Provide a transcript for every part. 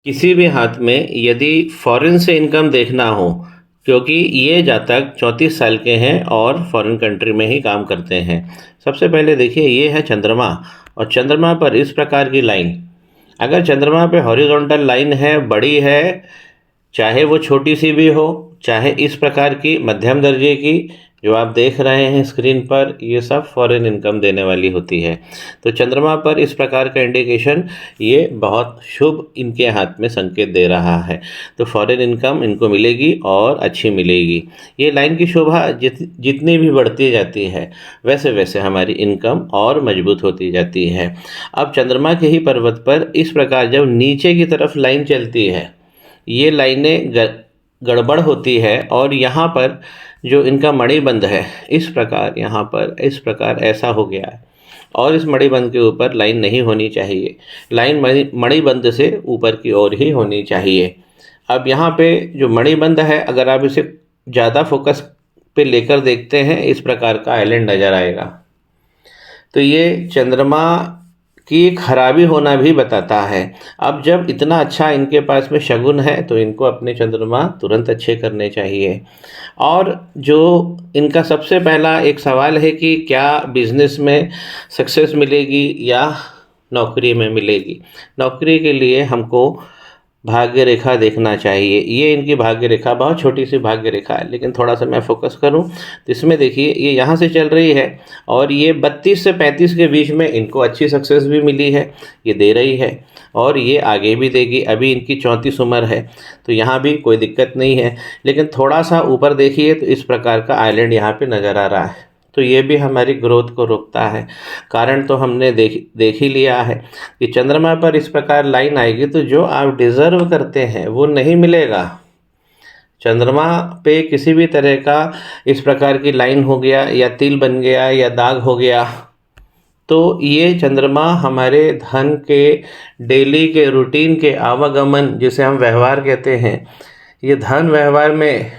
किसी भी हाथ में यदि फॉरेन से इनकम देखना हो, क्योंकि ये जातक 34 साल के हैं और फॉरेन कंट्री में ही काम करते हैं। सबसे पहले देखिए, ये है चंद्रमा और चंद्रमा पर इस प्रकार की लाइन। अगर चंद्रमा पे हॉरिजॉन्टल लाइन है, बड़ी है, चाहे वो छोटी सी भी हो, चाहे इस प्रकार की मध्यम दर्जे की जो आप देख रहे हैं स्क्रीन पर, ये सब फॉरेन इनकम देने वाली होती है। तो चंद्रमा पर इस प्रकार का इंडिकेशन ये बहुत शुभ इनके हाथ में संकेत दे रहा है। तो फॉरेन इनकम इनको मिलेगी और अच्छी मिलेगी। ये लाइन की शोभा जितनी भी बढ़ती जाती है, वैसे वैसे हमारी इनकम और मजबूत होती जाती है। अब चंद्रमा के ही पर्वत पर इस प्रकार जब नीचे की तरफ लाइन चलती है, ये लाइनें गड़बड़ होती है और यहाँ पर जो इनका मणिबंध है, इस प्रकार यहाँ पर इस प्रकार ऐसा हो गया है और इस मणिबंध के ऊपर लाइन नहीं होनी चाहिए। लाइन मणिबंध से ऊपर की ओर ही होनी चाहिए। अब यहाँ पे जो मणिबंध है, अगर आप इसे ज़्यादा फोकस पे लेकर देखते हैं, इस प्रकार का आइलैंड नज़र आएगा। तो ये चंद्रमा की खराबी होना भी बताता है। अब जब इतना अच्छा इनके पास में शगुन है, तो इनको अपने चंद्रमा तुरंत अच्छे करने चाहिए। और जो इनका सबसे पहला एक सवाल है कि क्या बिजनेस में सक्सेस मिलेगी या नौकरी में मिलेगी। नौकरी के लिए हमको भाग्य रेखा देखना चाहिए। ये इनकी भाग्य रेखा बहुत छोटी सी भाग्य रेखा है, लेकिन थोड़ा सा मैं फोकस करूं तो इसमें देखिए, ये यहाँ से चल रही है और ये 32 से 35 के बीच में इनको अच्छी सक्सेस भी मिली है, ये दे रही है और ये आगे भी देगी। अभी इनकी 34 उम्र है, तो यहाँ भी कोई दिक्कत नहीं है। लेकिन थोड़ा सा ऊपर देखिए तो इस प्रकार का आइलैंड यहाँ पे नज़र आ रहा है, तो ये भी हमारी ग्रोथ को रोकता है। कारण तो हमने देख ही लिया है कि चंद्रमा पर इस प्रकार लाइन आएगी तो जो आप डिज़र्व करते हैं वो नहीं मिलेगा। चंद्रमा पे किसी भी तरह का इस प्रकार की लाइन हो गया या तिल बन गया या दाग हो गया, तो ये चंद्रमा हमारे धन के, डेली के रूटीन के आवागमन, जिसे हम व्यवहार कहते हैं, ये धन व्यवहार में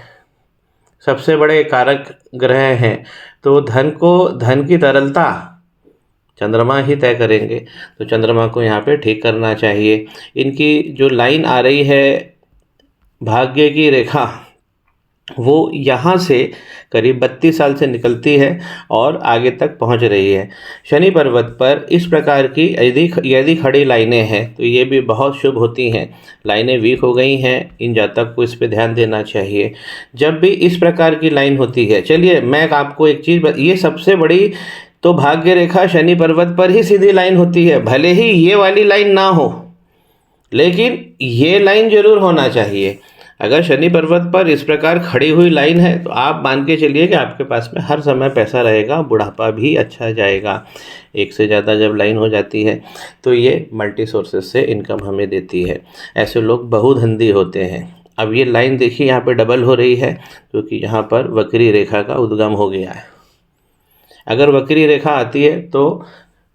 सबसे बड़े कारक ग्रह हैं। तो धन की तरलता चंद्रमा ही तय करेंगे। तो चंद्रमा को यहाँ पे ठीक करना चाहिए। इनकी जो लाइन आ रही है भाग्य की रेखा, वो यहाँ से करीब 32 साल से निकलती है और आगे तक पहुँच रही है। शनि पर्वत पर इस प्रकार की यदि खड़ी लाइनें हैं तो ये भी बहुत शुभ होती हैं। लाइनें वीक हो गई हैं, इन जातक को इस पे ध्यान देना चाहिए। जब भी इस प्रकार की लाइन होती है, चलिए मैं आपको एक चीज़ ये सबसे बड़ी तो भाग्य रेखा शनि पर्वत पर ही सीधी लाइन होती है। भले ही ये वाली लाइन ना हो, लेकिन ये लाइन जरूर होना चाहिए। अगर शनि पर्वत पर इस प्रकार खड़ी हुई लाइन है तो आप मान के चलिए कि आपके पास में हर समय पैसा रहेगा, बुढ़ापा भी अच्छा जाएगा। एक से ज़्यादा जब लाइन हो जाती है तो ये मल्टी सोर्सेज से इनकम हमें देती है। ऐसे लोग बहुधंधी होते हैं। अब ये लाइन देखिए यहाँ पे डबल हो रही है, क्योंकि यहाँ पर वक्री रेखा का उद्गम हो गया है। अगर वक्री रेखा आती है तो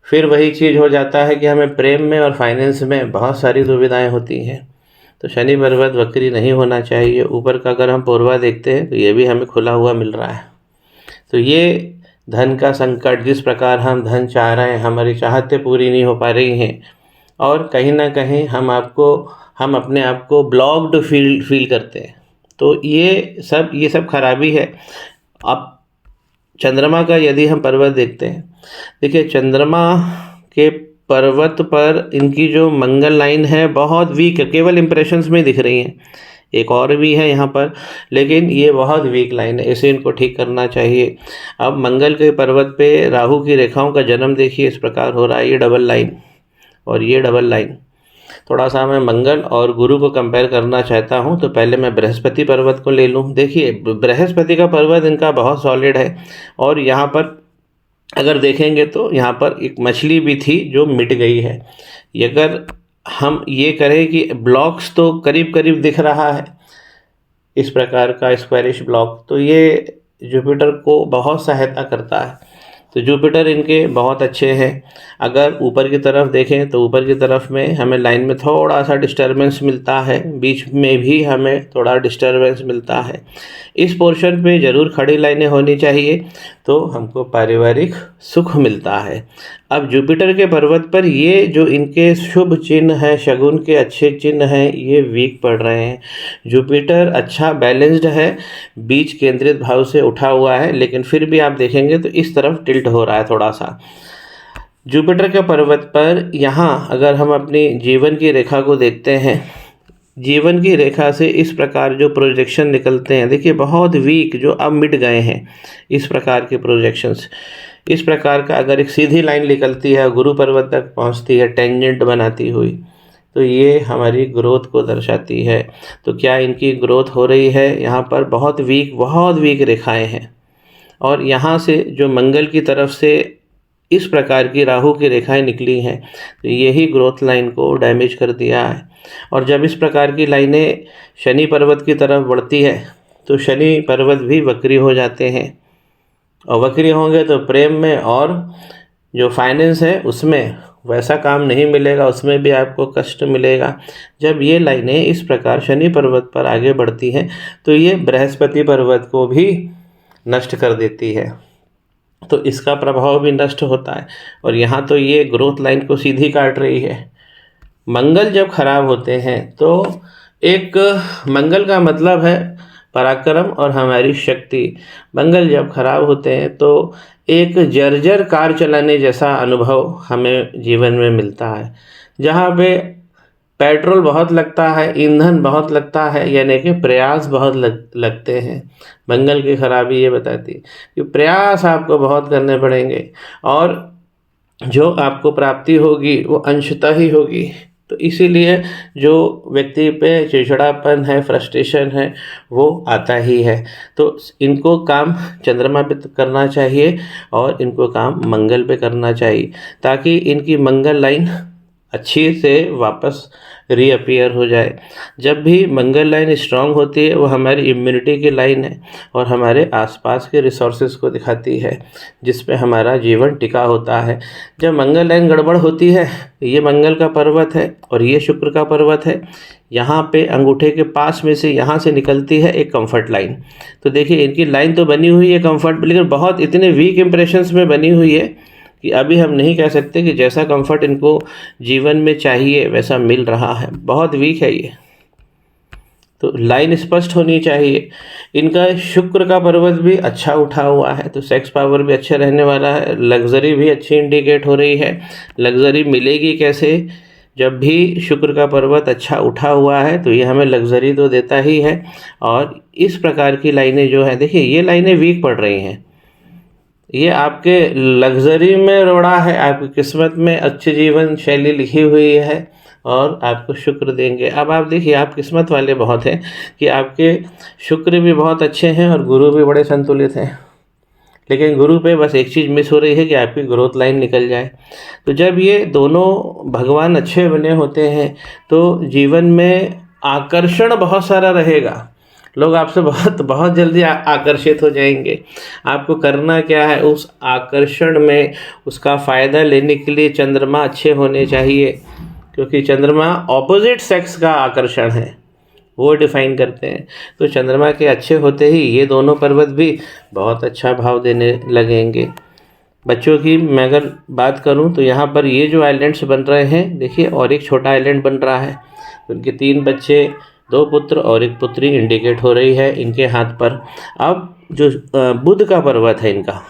फिर वही चीज़ हो जाता है कि हमें प्रेम में और फाइनेंस में बहुत सारी दुविधाएं होती हैं। तो शनि पर्वत वक्री नहीं होना चाहिए। ऊपर का अगर हम पूर्वा देखते हैं तो ये भी हमें खुला हुआ मिल रहा है। तो ये धन का संकट, जिस प्रकार हम धन चाह रहे हैं, हमारी चाहतें पूरी नहीं हो पा रही हैं और कहीं ना कहीं हम अपने आप को ब्लॉक्ड फील करते हैं, तो ये सब खराबी है। अब चंद्रमा का यदि हम पर्वत देखते हैं, देखिए चंद्रमा के पर्वत पर इनकी जो मंगल लाइन है बहुत वीक है, केवल इंप्रेशंस में दिख रही हैं। एक और भी है यहाँ पर, लेकिन ये बहुत वीक लाइन है, इसे इनको ठीक करना चाहिए। अब मंगल के पर्वत पे राहु की रेखाओं का जन्म देखिए, इस प्रकार हो रहा है। ये डबल लाइन और ये डबल लाइन। थोड़ा सा मैं मंगल और गुरु को कंपेयर करना चाहता हूँ, तो पहले मैं बृहस्पति पर्वत को ले लूँ। देखिए बृहस्पति का पर्वत इनका बहुत सॉलिड है और यहाँ पर अगर देखेंगे तो यहाँ पर एक मछली भी थी जो मिट गई है। अगर हम ये करें कि ब्लॉक्स तो करीब करीब दिख रहा है, इस प्रकार का स्क्वायरिश ब्लॉक, तो ये जुपिटर को बहुत सहायता करता है। तो जुपिटर इनके बहुत अच्छे हैं। अगर ऊपर की तरफ देखें तो ऊपर की तरफ में हमें लाइन में थोड़ा सा डिस्टर्बेंस मिलता है, बीच में भी हमें थोड़ा डिस्टर्बेंस मिलता है। इस पोर्शन पे ज़रूर खड़ी लाइनें होनी चाहिए, तो हमको पारिवारिक सुख मिलता है। अब जुपिटर के पर्वत पर ये जो इनके शुभ चिन्ह हैं, शगुन के अच्छे चिन्ह हैं, ये वीक पड़ रहे हैं। जुपिटर अच्छा बैलेंस्ड है, बीच केंद्रित भाव से उठा हुआ है, लेकिन फिर भी आप देखेंगे तो इस तरफ टिल्ट हो रहा है थोड़ा सा। जुपिटर के पर्वत पर यहाँ अगर हम अपनी जीवन की रेखा को देखते हैं, जीवन की रेखा से इस प्रकार जो प्रोजेक्शन निकलते हैं, देखिए बहुत वीक, जो अब मिट गए हैं, इस प्रकार के प्रोजेक्शंस, इस प्रकार का अगर एक सीधी लाइन निकलती है, गुरु पर्वत तक पहुंचती है टेंजेंट बनाती हुई, तो ये हमारी ग्रोथ को दर्शाती है। तो क्या इनकी ग्रोथ हो रही है? यहाँ पर बहुत वीक रेखाएं हैं। और यहाँ से जो मंगल की तरफ से इस प्रकार की राहु की रेखाएं निकली हैं, तो यही ग्रोथ लाइन को डैमेज कर दिया है। और जब इस प्रकार की लाइनें शनि पर्वत की तरफ बढ़ती है, तो शनि पर्वत भी वक्री हो जाते हैं, और वक्री होंगे तो प्रेम में और जो फाइनेंस है उसमें वैसा काम नहीं मिलेगा, उसमें भी आपको कष्ट मिलेगा। जब ये लाइनें इस प्रकार शनि पर्वत पर आगे बढ़ती हैं, तो ये बृहस्पति पर्वत को भी नष्ट कर देती है, तो इसका प्रभाव भी नष्ट होता है। और यहाँ तो ये ग्रोथ लाइन को सीधी काट रही है। मंगल जब खराब होते हैं, तो एक मंगल का मतलब है पराक्रम और हमारी शक्ति। मंगल जब खराब होते हैं तो एक जर्जर कार चलाने जैसा अनुभव हमें जीवन में मिलता है, जहाँ पे पेट्रोल बहुत लगता है, ईंधन बहुत लगता है, यानी कि प्रयास बहुत लगते हैं। मंगल की खराबी ये बताती है कि प्रयास आपको बहुत करने पड़ेंगे, और जो आपको प्राप्ति होगी वो अंशतः ही होगी। तो इसीलिए जो व्यक्ति पे चिड़चिड़ापन है, फ्रस्ट्रेशन है, वो आता ही है। तो इनको काम चंद्रमा पे करना चाहिए, और इनको काम मंगल पे करना चाहिए, ताकि इनकी मंगल लाइन अच्छी से वापस रीअपियर हो जाए। जब भी मंगल लाइन स्ट्रांग होती है, वो हमारी इम्यूनिटी की लाइन है, और हमारे आसपास के रिसोर्सेज को दिखाती है, जिस पे हमारा जीवन टिका होता है। जब मंगल लाइन गड़बड़ होती है, ये मंगल का पर्वत है और ये शुक्र का पर्वत है, यहाँ पे अंगूठे के पास में से यहाँ से निकलती है एक कंफर्ट लाइन। तो देखिए इनकी लाइन तो बनी हुई है कंफर्ट, लेकिन बहुत इतने वीक इंप्रेशंस में बनी हुई है कि अभी हम नहीं कह सकते कि जैसा कंफर्ट इनको जीवन में चाहिए वैसा मिल रहा है, बहुत वीक है ये। तो लाइन स्पष्ट होनी चाहिए। इनका शुक्र का पर्वत भी अच्छा उठा हुआ है, तो सेक्स पावर भी अच्छा रहने वाला है, लग्जरी भी अच्छी इंडिकेट हो रही है। लग्जरी मिलेगी कैसे? जब भी शुक्र का पर्वत अच्छा उठा हुआ है, तो ये हमें लग्जरी तो देता ही है। और इस प्रकार की लाइनें जो है, देखिए ये लाइनें वीक पड़ रही हैं, ये आपके लग्जरी में रोड़ा है, आपकी किस्मत में अच्छी जीवन शैली लिखी हुई है, और आपको शुक्र देंगे। अब आप देखिए, आप किस्मत वाले बहुत हैं कि आपके शुक्र भी बहुत अच्छे हैं और गुरु भी बड़े संतुलित हैं। लेकिन गुरु पे बस एक चीज़ मिस हो रही है कि आपकी ग्रोथ लाइन निकल जाए। तो जब ये दोनों भगवान अच्छे बने होते हैं, तो जीवन में आकर्षण बहुत सारा रहेगा, लोग आपसे बहुत जल्दी आकर्षित हो जाएंगे। आपको करना क्या है, उस आकर्षण में उसका फ़ायदा लेने के लिए चंद्रमा अच्छे होने चाहिए, क्योंकि चंद्रमा ऑपोजिट सेक्स का आकर्षण है, वो डिफाइन करते हैं। तो चंद्रमा के अच्छे होते ही ये दोनों पर्वत भी बहुत अच्छा भाव देने लगेंगे। बच्चों की मैं अगर बात करूं, तो यहाँ पर ये जो आइलैंड्स बन रहे हैं, देखिए और एक छोटा आइलैंड बन रहा है, उनके 3 बच्चे, 2 पुत्र और 1 पुत्री इंडिकेट हो रही है इनके हाथ पर। अब जो बुध का पर्वत है इनका,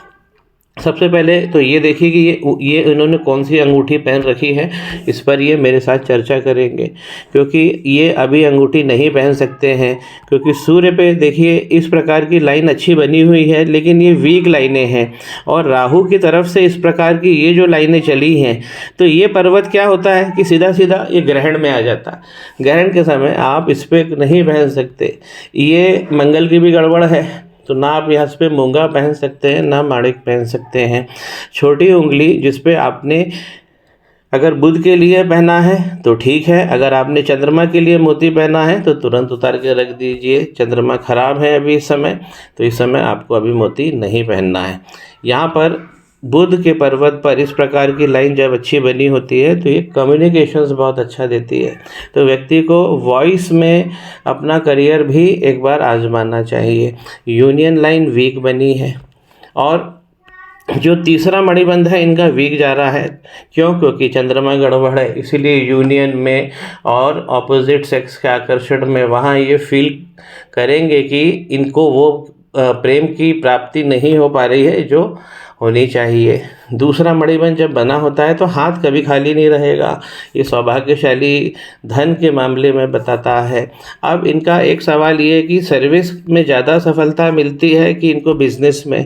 सबसे पहले तो ये देखिए कि ये इन्होंने कौन सी अंगूठी पहन रखी है, इस पर ये मेरे साथ चर्चा करेंगे, क्योंकि ये अभी अंगूठी नहीं पहन सकते हैं, क्योंकि सूर्य पे देखिए इस प्रकार की लाइन अच्छी बनी हुई है, लेकिन ये वीक लाइनें हैं, और राहु की तरफ से इस प्रकार की ये जो लाइनें चली हैं, तो ये पर्वत क्या होता है कि सीधा सीधा ये ग्रहण में आ जाता है। ग्रहण के समय आप इस पर नहीं पहन सकते, ये मंगल की भी गड़बड़ है, तो ना आप यहाँ पे मूंगा पहन सकते हैं, ना माणिक पहन सकते हैं। छोटी उंगली जिस पे आपने अगर बुध के लिए पहना है तो ठीक है, अगर आपने चंद्रमा के लिए मोती पहना है तो तुरंत उतार के रख दीजिए। चंद्रमा खराब है अभी इस समय, तो इस समय आपको अभी मोती नहीं पहनना है। यहाँ पर बुध के पर्वत पर इस प्रकार की लाइन जब अच्छी बनी होती है, तो ये कम्युनिकेशंस बहुत अच्छा देती है। तो व्यक्ति को वॉइस में अपना करियर भी एक बार आजमाना चाहिए। यूनियन लाइन वीक बनी है, और जो तीसरा मणिबंध है इनका वीक जा रहा है। क्यों? क्योंकि चंद्रमा गड़बड़ है, इसलिए यूनियन में और ऑपोजिट सेक्स के आकर्षण में वहाँ ये फील करेंगे कि इनको वो प्रेम की प्राप्ति नहीं हो पा रही है जो होनी चाहिए। दूसरा मणिबंध जब बना होता है तो हाथ कभी खाली नहीं रहेगा। ये सौभाग्यशाली धन के मामले में बताता है। अब इनका एक सवाल ये है कि सर्विस में ज़्यादा सफलता मिलती है कि इनको बिजनेस में।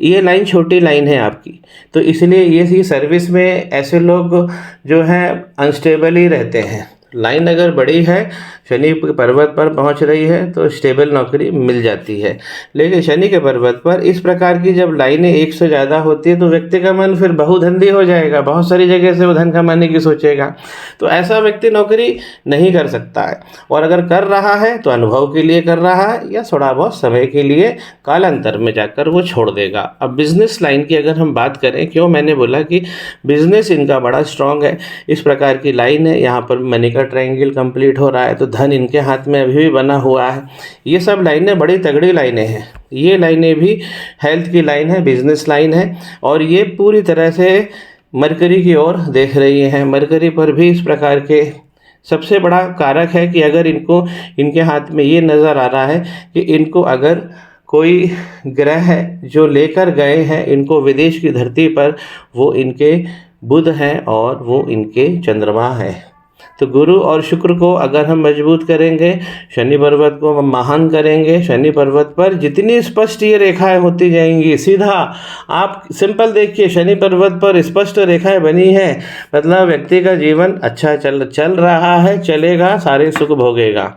ये लाइन छोटी लाइन है आपकी, तो इसलिए ये सर्विस में ऐसे लोग जो हैं अनस्टेबल ही रहते हैं। लाइन अगर बड़ी है, शनि के पर्वत पर पहुंच रही है तो स्टेबल नौकरी मिल जाती है। लेकिन शनि के पर्वत पर इस प्रकार की जब लाइनें एक से ज़्यादा होती है तो व्यक्ति का मन फिर बहुधंधी हो जाएगा, बहुत सारी जगह से वो धन कमाने की सोचेगा। तो ऐसा व्यक्ति नौकरी नहीं कर सकता है, और अगर कर रहा है तो अनुभव के लिए कर रहा है या थोड़ा बहुत समय के लिए, कालांतर में जाकर वो छोड़ देगा। अब बिजनेस लाइन की अगर हम बात करें, क्यों मैंने बोला कि बिजनेस इनका बड़ा स्ट्रांग है। इस प्रकार की लाइन है, यहाँ पर मनी का ट्रायंगल कंप्लीट हो रहा है तो धन इनके हाथ में अभी भी बना हुआ है। ये सब लाइनें बड़ी तगड़ी लाइनें हैं। ये लाइनें भी हेल्थ की लाइन है, बिजनेस लाइन है, और ये पूरी तरह से मरकरी की ओर देख रही हैं। मरकरी पर भी इस प्रकार के सबसे बड़ा कारक है कि अगर इनके हाथ में ये नज़र आ रहा है कि इनको अगर कोई ग्रह जो लेकर गए हैं इनको विदेश की धरती पर, वो इनके बुध हैं और वो इनके चंद्रमा हैं। तो गुरु और शुक्र को अगर हम मजबूत करेंगे, शनि पर्वत को हम महान करेंगे, शनि पर्वत पर जितनी स्पष्ट ये रेखाएं होती जाएंगी, सीधा आप सिंपल देखिए, शनि पर्वत पर स्पष्ट रेखाएं बनी है, मतलब व्यक्ति का जीवन अच्छा चल रहा है, चलेगा, सारे सुख भोगेगा,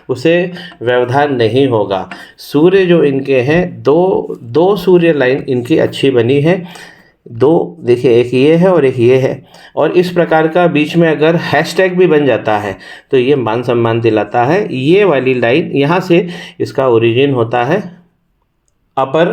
उसे व्यवधान नहीं होगा। सूर्य जो इनके हैं, दो सूर्य लाइन इनकी अच्छी बनी है। दो देखिए, एक ये है और एक ये है, और इस प्रकार का बीच में अगर हैशटैग भी बन जाता है तो ये मान सम्मान दिलाता है। ये वाली लाइन यहाँ से इसका ओरिजिन होता है अपर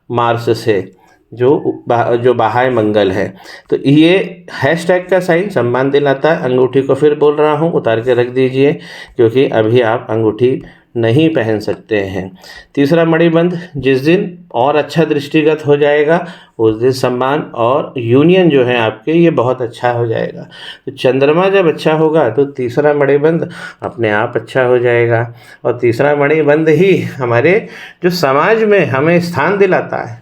मार्स से, जो बाह्य मंगल है। तो ये हैशटैग का साइन सम्मान दिलाता है। अंगूठी को फिर बोल रहा हूँ, उतार के रख दीजिए, क्योंकि अभी आप अंगूठी नहीं पहन सकते हैं। तीसरा मणिबंध जिस दिन और अच्छा दृष्टिगत हो जाएगा उस दिन सम्मान और यूनियन जो है आपके, ये बहुत अच्छा हो जाएगा। तो चंद्रमा जब अच्छा होगा तो तीसरा मणिबंध अपने आप अच्छा हो जाएगा, और तीसरा मणिबंध ही हमारे जो समाज में हमें स्थान दिलाता है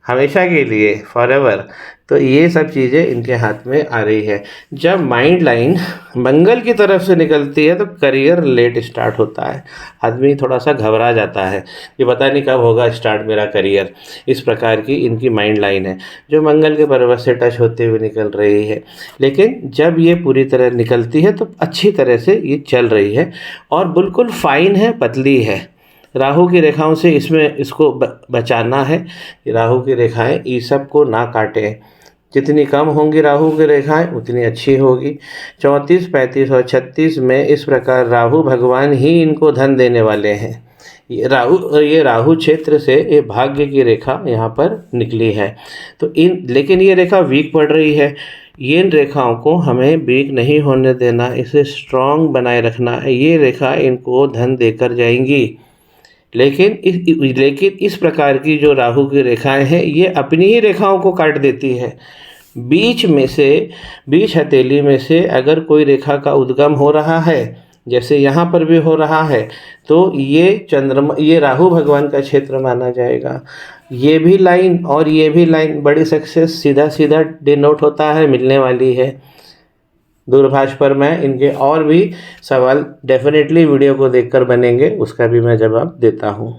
हमेशा के लिए, फॉरएवर। तो ये सब चीज़ें इनके हाथ में आ रही है। जब माइंड लाइन मंगल की तरफ से निकलती है तो करियर लेट स्टार्ट होता है, आदमी थोड़ा सा घबरा जाता है कि पता नहीं कब होगा स्टार्ट मेरा करियर। इस प्रकार की इनकी माइंड लाइन है जो मंगल के पर्वत से टच होते हुए निकल रही है। लेकिन जब ये पूरी तरह निकलती है तो अच्छी तरह से ये चल रही है और बिल्कुल फाइन है, पतली है। राहु की रेखाओं से इसको बचाना है कि राहु की रेखाएं ये सब को ना काटें। जितनी कम होंगी राहु की रेखाएं उतनी अच्छी होगी। 34, 35 और 36 में इस प्रकार राहु भगवान ही इनको धन देने वाले हैं। ये राहु क्षेत्र से ये भाग्य की रेखा यहाँ पर निकली है। तो लेकिन ये रेखा वीक पड़ रही है। ये इन रेखाओं को हमें वीक नहीं होने देना, इसे स्ट्रॉन्ग बनाए रखना है। ये रेखा इनको धन देकर जाएंगी। लेकिन इस प्रकार की जो राहु की रेखाएं हैं ये अपनी ही रेखाओं को काट देती है। बीच हथेली में से अगर कोई रेखा का उद्गम हो रहा है, जैसे यहाँ पर भी हो रहा है, तो ये राहु भगवान का क्षेत्र माना जाएगा। ये भी लाइन और ये भी लाइन बड़ी सक्सेस सीधा डिनोट होता है, मिलने वाली है। दूरभाष पर मैं इनके और भी सवाल डेफिनेटली वीडियो को देखकर बनेंगे, उसका भी मैं जवाब देता हूँ।